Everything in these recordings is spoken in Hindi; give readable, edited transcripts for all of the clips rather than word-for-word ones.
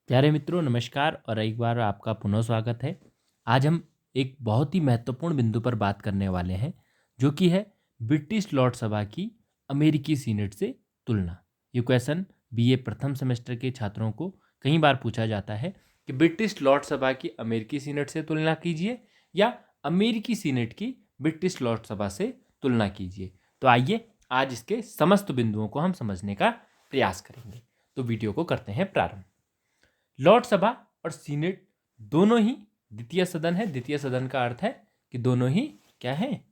प्यारे मित्रों, नमस्कार और एक बार आपका पुनः स्वागत है। आज हम एक बहुत ही महत्वपूर्ण बिंदु पर बात करने वाले हैं, जो कि है ब्रिटिश लॉर्ड सभा की अमेरिकी सीनेट से तुलना। ये क्वेश्चन बीए प्रथम सेमेस्टर के छात्रों को कई बार पूछा जाता है कि ब्रिटिश लॉर्ड सभा की अमेरिकी सीनेट से तुलना कीजिए या अमेरिकी सीनेट की ब्रिटिश लॉर्ड सभा से तुलना कीजिए। तो आइए आज इसके समस्त बिंदुओं को हम समझने का प्रयास करेंगे। तो वीडियो को करते हैं प्रारंभ। लॉर्ड सभा और सीनेट दोनों ही द्वितीय सदन है। द्वितीय सदन का अर्थ है कि दोनों ही क्या है,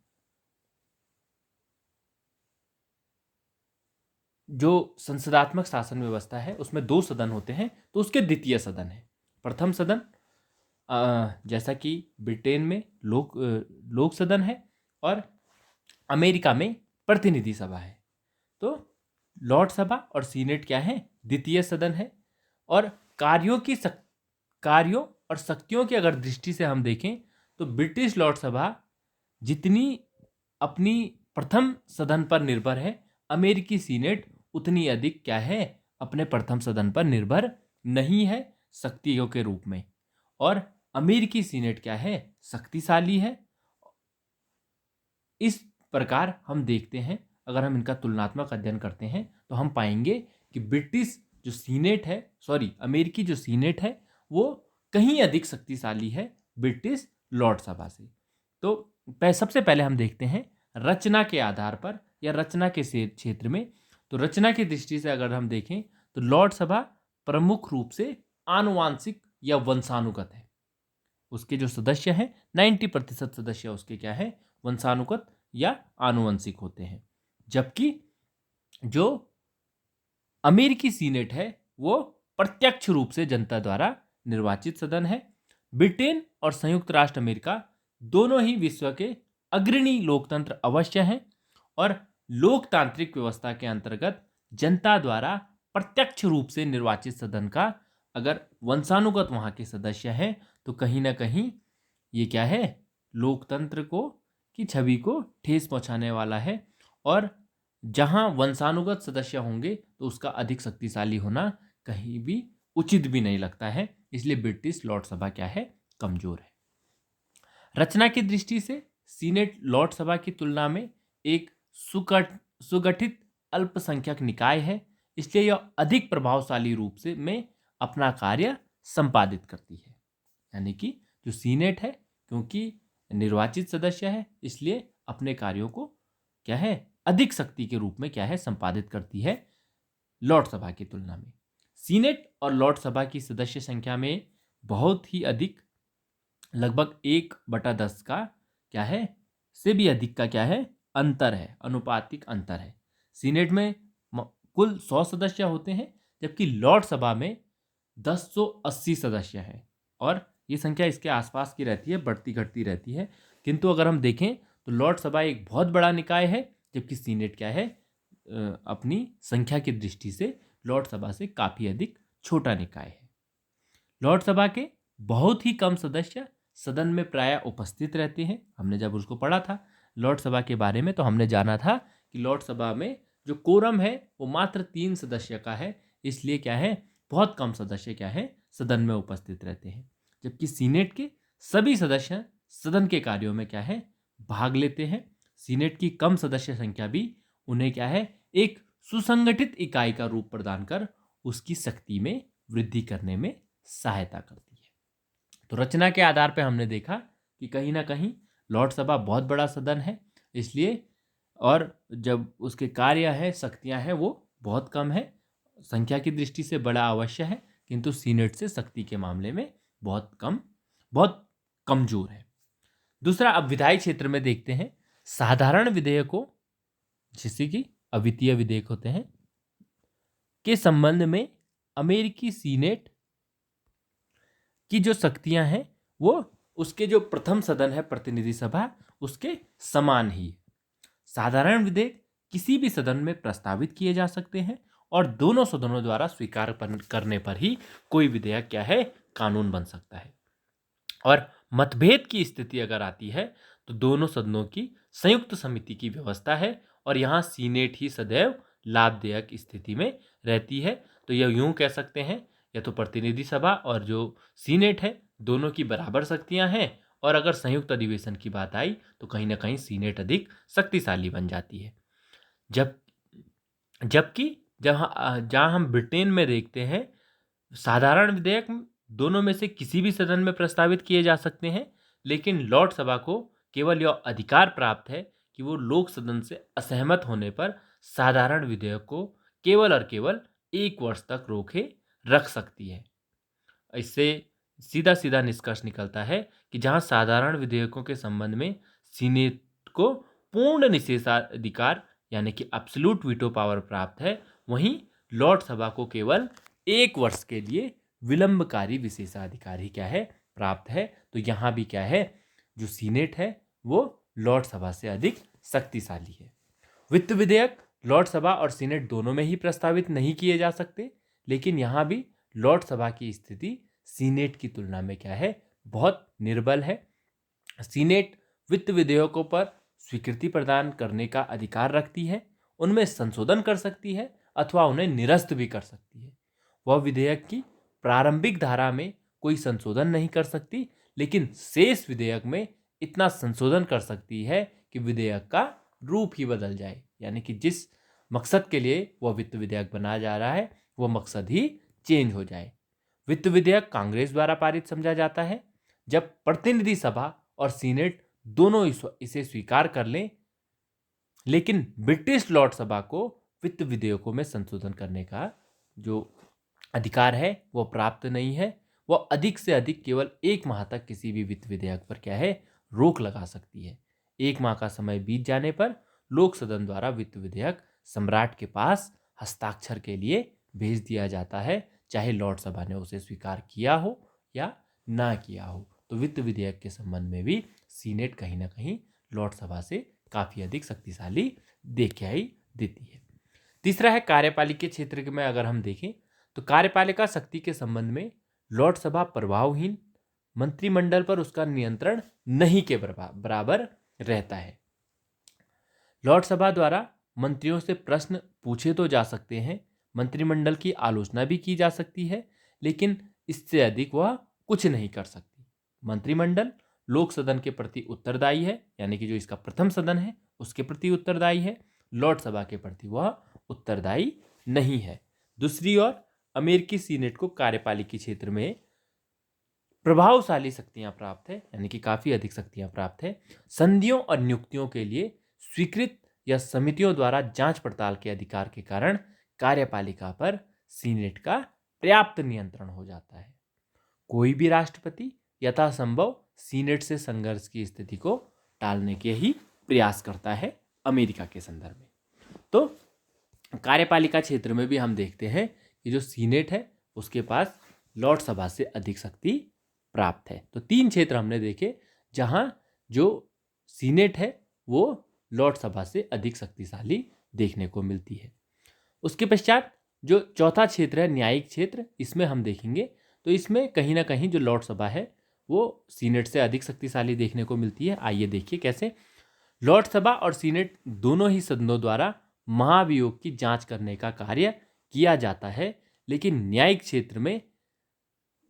जो संसदात्मक शासन व्यवस्था है उसमें दो सदन होते हैं, तो उसके द्वितीय सदन है। प्रथम सदन जैसा कि ब्रिटेन में लोक सदन है और अमेरिका में प्रतिनिधि सभा है। तो लॉर्ड सभा और सीनेट क्या है, द्वितीय सदन है। और कार्यों और शक्तियों की अगर दृष्टि से हम देखें तो ब्रिटिश लॉर्ड सभा जितनी अपनी प्रथम सदन पर निर्भर है, अमेरिकी सीनेट उतनी अधिक क्या है, अपने प्रथम सदन पर निर्भर नहीं है शक्तियों के रूप में। और अमेरिकी सीनेट क्या है, शक्तिशाली है। इस प्रकार हम देखते हैं, अगर हम इनका तुलनात्मक अध्ययन करते हैं तो हम पाएंगे कि ब्रिटिश जो सीनेट है, अमेरिकी जो सीनेट है, वो कहीं अधिक शक्तिशाली है ब्रिटिश लॉर्ड सभा से। तो सबसे पहले हम देखते हैं रचना के आधार पर या रचना के क्षेत्र में। तो रचना की दृष्टि से अगर हम देखें तो लॉर्ड सभा प्रमुख रूप से आनुवांशिक या वंशानुगत है। उसके जो सदस्य हैं 90% सदस्य उसके क्या है, वंशानुगत या आनुवंशिक होते हैं। जबकि जो अमेरिकी सीनेट है वो प्रत्यक्ष रूप से जनता द्वारा निर्वाचित सदन है। ब्रिटेन और संयुक्त राष्ट्र अमेरिका दोनों ही विश्व के अग्रणी लोकतंत्र अवश्य हैं और लोकतांत्रिक व्यवस्था के अंतर्गत जनता द्वारा प्रत्यक्ष रूप से निर्वाचित सदन का अगर वंशानुगत वहां के सदस्य हैं तो कहीं ना कहीं ये क्या है, लोकतंत्र को की छवि को ठेस पहुंचाने वाला है। और जहां वंशानुगत सदस्य होंगे तो उसका अधिक शक्तिशाली होना कहीं भी उचित भी नहीं लगता है। इसलिए ब्रिटिश लॉर्ड सभा क्या है, कमजोर है। रचना की दृष्टि से सीनेट लॉर्ड सभा की तुलना में एक सुगठित अल्पसंख्यक निकाय है, इसलिए यह अधिक प्रभावशाली रूप से में अपना कार्य संपादित करती है। यानी कि जो सीनेट है, क्योंकि निर्वाचित सदस्य है, इसलिए अपने कार्यों को क्या है, अधिक शक्ति के रूप में क्या है, संपादित करती है लॉर्ड सभा की तुलना में। सीनेट और लॉर्ड सभा की सदस्य संख्या में बहुत ही अधिक, लगभग 1/10 का क्या है, से भी अधिक का क्या है, अंतर है, अनुपातिक अंतर है। सीनेट में कुल 100 सदस्य होते हैं, जबकि लॉर्ड सभा में 1080 सदस्य हैं। और ये संख्या इसके आसपास की रहती है, बढ़ती घटती रहती है। किंतु अगर हम देखें तो लॉर्ड सभा एक बहुत बड़ा निकाय है, जबकि सीनेट क्या है, अपनी संख्या की दृष्टि से लॉर्ड सभा से काफ़ी अधिक छोटा निकाय है। लॉर्ड सभा के बहुत ही कम सदस्य सदन में प्रायः उपस्थित रहते हैं। हमने जब उसको पढ़ा था लॉर्ड सभा के बारे में, तो हमने जाना था कि लॉर्ड सभा में जो कोरम है वो मात्र 3 सदस्य का है, इसलिए क्या है, बहुत कम सदस्य क्या है, सदन में उपस्थित रहते हैं। जबकि सीनेट के सभी सदस्य सदन के कार्यों में क्या है, भाग लेते हैं। सीनेट की कम सदस्य संख्या भी उन्हें क्या है, एक सुसंगठित इकाई का रूप प्रदान कर उसकी शक्ति में वृद्धि करने में सहायता करती है। तो रचना के आधार पर हमने देखा कि कहीं ना कहीं लॉर्ड सभा बहुत बड़ा सदन है, इसलिए, और जब उसके कार्य है, शक्तियां हैं, वो बहुत कम है। संख्या की दृष्टि से बड़ा अवश्य है, किंतु सीनेट से शक्ति के मामले में बहुत कमजोर है। दूसरा, अब विधायी क्षेत्र में देखते हैं। साधारण विधेयकों, जैसे कि अवित्तीय विधेयक होते हैं, के संबंध में अमेरिकी सीनेट की जो शक्तियां हैं वो उसके जो प्रथम सदन है, प्रतिनिधि सभा, उसके समान ही। साधारण विधेयक किसी भी सदन में प्रस्तावित किए जा सकते हैं और दोनों सदनों द्वारा स्वीकार करने पर ही कोई विधेयक क्या है, कानून बन सकता है। और मतभेद की स्थिति अगर आती है तो दोनों सदनों की संयुक्त समिति की व्यवस्था है और यहाँ सीनेट ही सदैव लाभदायक स्थिति में रहती है। तो यह यूं कह सकते हैं, या तो प्रतिनिधि सभा और जो सीनेट है दोनों की बराबर शक्तियां हैं, और अगर संयुक्त अधिवेशन की बात आई तो कहीं ना कहीं सीनेट अधिक शक्तिशाली बन जाती है। जब जबकि जहां हम ब्रिटेन में देखते हैं, साधारण विधेयक दोनों में से किसी भी सदन में प्रस्तावित किए जा सकते हैं, लेकिन लॉर्ड सभा को केवल यह अधिकार प्राप्त है कि वो लोक सदन से असहमत होने पर साधारण विधेयक को केवल और केवल 1 वर्ष तक रोके रख सकती है। इससे सीधा सीधा निष्कर्ष निकलता है कि जहां साधारण विधेयकों के संबंध में सीनेट को पूर्ण निषेधाधिकार यानी कि एब्सोल्यूट वीटो पावर प्राप्त है, वहीं लॉर्ड सभा को केवल 1 वर्ष के लिए विलंबकारी विशेषाधिकार ही क्या है, प्राप्त है। तो यहाँ भी क्या है, जो सीनेट है वो लॉर्ड सभा से अधिक शक्तिशाली है। वित्त विधेयक लॉर्ड सभा और सीनेट दोनों में ही प्रस्तावित नहीं किए जा सकते, लेकिन यहाँ भी लॉर्ड सभा की स्थिति सीनेट की तुलना में क्या है, बहुत निर्बल है। सीनेट वित्त विधेयकों पर स्वीकृति प्रदान करने का अधिकार रखती है, उनमें संशोधन कर सकती है अथवा उन्हें निरस्त भी कर सकती है। वह विधेयक की प्रारंभिक धारा में कोई संशोधन नहीं कर सकती, लेकिन शेष विधेयक में इतना संशोधन कर सकती है कि विधेयक का रूप ही बदल जाए, यानी कि जिस मकसद के लिए वह वित्त विधेयक बनाया जा रहा है वह मकसद ही चेंज हो जाए। वित्त विधेयक कांग्रेस द्वारा पारित समझा जाता है। जब प्रतिनिधि सभा और सीनेट दोनों इसे स्वीकार कर लें, लेकिन ब्रिटिश लॉर्ड सभा को वित्त विधेयकों में संशोधन करने का जो अधिकार है वो प्राप्त नहीं है। वह अधिक से अधिक केवल 1 माह तक किसी भी वित्त विधेयक पर क्या है, रोक लगा सकती है। 1 माह का समय बीत जाने पर लोक सदन द्वारा वित्त विधेयक सम्राट के पास हस्ताक्षर के लिए भेज दिया जाता है, चाहे लॉर्ड सभा ने उसे स्वीकार किया हो या ना किया हो। तो वित्त विधेयक के संबंध में भी सीनेट कहीं ना कहीं लॉर्ड सभा से काफ़ी अधिक शक्तिशाली दिखाई देती है। तीसरा है कार्यपालिका क्षेत्र में अगर हम देखें तो कार्यपालिका शक्ति के संबंध में लॉर्ड सभा प्रभावहीन, मंत्रिमंडल पर उसका नियंत्रण नहीं के बराबर रहता है। लॉर्ड सभा द्वारा मंत्रियों से प्रश्न पूछे तो जा सकते हैं, मंत्रिमंडल की आलोचना भी की जा सकती है, लेकिन इससे अधिक वह कुछ नहीं कर सकती। मंत्रिमंडल लोक सदन के प्रति उत्तरदायी है, यानी कि जो इसका प्रथम सदन है उसके प्रति उत्तरदायी है। लॉर्ड सभा के प्रति वह उत्तरदायी नहीं है। दूसरी ओर अमेरिकी सीनेट को कार्यपालिका क्षेत्र में प्रभावशाली शक्तियां प्राप्त है, यानी कि काफी अधिक शक्तियां प्राप्त है। संधियों और नियुक्तियों के लिए स्वीकृत या समितियों द्वारा जांच पड़ताल के अधिकार के कारण कार्यपालिका पर सीनेट का पर्याप्त नियंत्रण हो जाता है। कोई भी राष्ट्रपति यथासंभव सीनेट से संघर्ष की स्थिति को टालने के ही प्रयास करता है अमेरिका के संदर्भ में। तो कार्यपालिका क्षेत्र में भी हम देखते हैं कि जो सीनेट है उसके पास लॉर्ड सभा से अधिक शक्ति प्राप्त है। तो 3 क्षेत्र हमने देखे जहां जो सीनेट है वो लॉर्ड सभा से अधिक शक्तिशाली देखने को मिलती है। उसके पश्चात जो चौथा क्षेत्र है न्यायिक क्षेत्र, इसमें हम देखेंगे तो इसमें कहीं ना कहीं जो लॉर्ड सभा है वो सीनेट से अधिक शक्तिशाली देखने को मिलती है। आइए देखिए कैसे। लॉर्ड सभा और सीनेट दोनों ही सदनों द्वारा महाभियोग की जांच करने का कार्य किया जाता है, लेकिन न्यायिक क्षेत्र में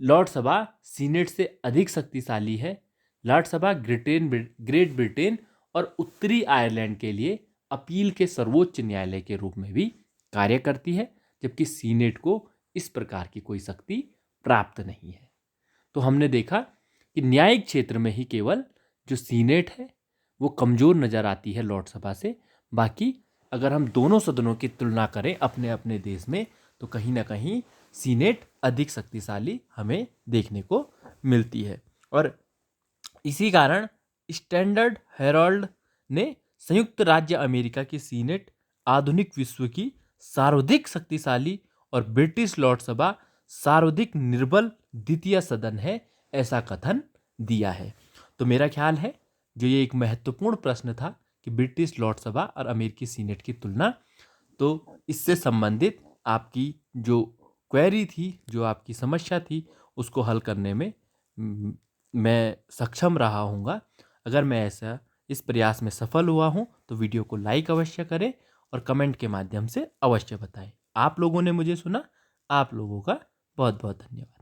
लॉर्ड सभा सीनेट से अधिक शक्तिशाली है। लॉर्ड सभा ग्रेट ब्रिटेन और उत्तरी आयरलैंड के लिए अपील के सर्वोच्च न्यायालय के रूप में भी कार्य करती है, जबकि सीनेट को इस प्रकार की कोई शक्ति प्राप्त नहीं है। तो हमने देखा कि न्यायिक क्षेत्र में ही केवल जो सीनेट है वो कमजोर नजर आती है लॉर्ड सभा से। बाकी अगर हम दोनों सदनों की तुलना करें अपने अपने देश में तो कहीं ना कहीं सीनेट अधिक शक्तिशाली हमें देखने को मिलती है। और इसी कारण स्टैंडर्ड हेराल्ड ने संयुक्त राज्य अमेरिका की सीनेट आधुनिक विश्व की सर्वाधिक शक्तिशाली और ब्रिटिश लॉर्ड सभा सर्वाधिक निर्बल द्वितीय सदन है, ऐसा कथन दिया है। तो मेरा ख्याल है जो ये एक महत्वपूर्ण प्रश्न था कि ब्रिटिश लॉर्ड सभा और अमेरिकी सीनेट की तुलना, तो इससे संबंधित आपकी जो क्वेरी थी, जो आपकी समस्या थी, उसको हल करने में मैं सक्षम रहा हूँगा। अगर मैं ऐसा इस प्रयास में सफल हुआ हूँ तो वीडियो को लाइक अवश्य करें और कमेंट के माध्यम से अवश्य बताएं। आप लोगों ने मुझे सुना, आप लोगों का बहुत बहुत धन्यवाद।